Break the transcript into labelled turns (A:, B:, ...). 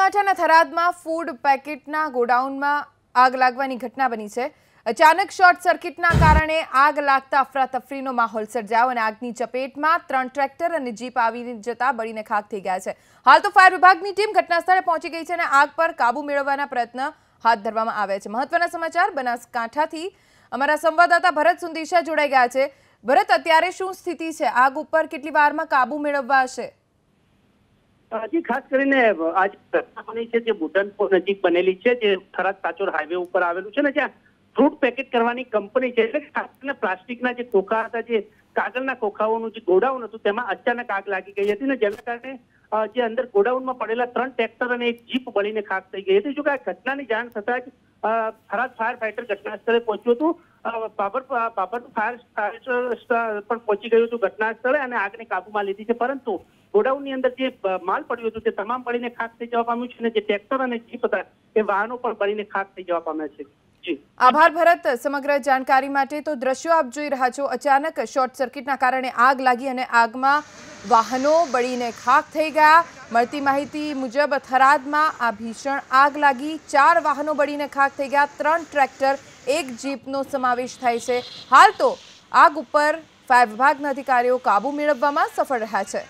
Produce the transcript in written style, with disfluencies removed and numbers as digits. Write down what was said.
A: બનાસકાંઠાના થરાદમાં ફૂડ પેકેટના ગોડાઉનમાં આગ લાગવાની ઘટના બની છે। અચાનક શોર્ટ સર્કિટના કારણે આગ લાગતા અફરાતફરીનો માહોલ સર્જાયો અને આગની ચપેટમાં 3 ટ્રેક્ટર અને જીપ આવી જતા બળીને ખાખ થઈ ગયા છે। હાલ તો ફાયર વિભાગની ટીમ ઘટનાસ્થળે પહોંચી ગઈ છે અને આગ પર કાબુ મેળવવાના પ્રયત્ન હાથ ધરવામાં આવ્યા છે। મહત્વના સમાચાર બનાસકાંઠાથી અમારા સંવાદદાતા ભરત સુંદેશા જોડાઈ ગયા છે। ભરત, અત્યારે શું સ્થિતિ છે? આગ ઉપર કેટલી વારમાં કાબુ મેળવવા હશે?
B: जी खास કરીને आज ઘટના બની છે જે બુટનપોર નજીક બનેલી છે, જે થરાદ સાચોર હાઈવે ઉપર આવેલું છે ને, જ્યાં ફ્રૂટ પેકેટ કરવાની કંપની છે। એટલે ખાસ કરીને પ્લાસ્ટિકના જે ખોખા હતા, જે કાગળના ખોખાઓનું જે ગોડાઉન હતું, તેમાં અચાનક આગ લાગી ગઈ હતી ને જેના કારણે જે અંદર ગોડાઉનમાં પડેલા 3 ટ્રેક્ટર અને એક જીપ બળીને ખાખ થઈ ગઈ હતી। જો કે આ ઘટનાની જાણ થતાં જ થરાદ ફાયર ફાઈટર ઘટના સ્થળે પહોંચ્યું હતું। બાબર ફાયર પણ પહોંચી ગયું હતું ઘટના સ્થળે અને આગને કાબુમાં લીધી છે, પરંતુ ગોડાઉનની અંદર જે માલ પડ્યો હતો તે તમામ બળીને ખાખ થઈ જવા પામ્યું છે અને જે ટ્રેક્ટર અને જીપ હતા એ વાહનો પણ બળીને ખાખ થઈ જવા પામ્યા છે। જી
A: આભાર ભરત સમગ્ર જાણકારી માટે। તો દ્રશ્યો આપ જોઈ રહ્યા છો, અચાનક શોર્ટ સર્કિટના કારણે આગ લાગી અને આગમાં વાહનો બળીને ખાખ થઈ ગયા। મળતી માહિતી મુજબ થરાદમાં આ ભીષણ આગ લાગી, 4 વાહનો બળીને ખાખ થઈ ગયા, 3 ટ્રેક્ટર, 1 જીપનો સમાવેશ થાય છે। હાલ તો આગ ઉપર ફાયર વિભાગના અધિકારીઓ કાબુ મેળવવામાં સફળ રહ્યા છે।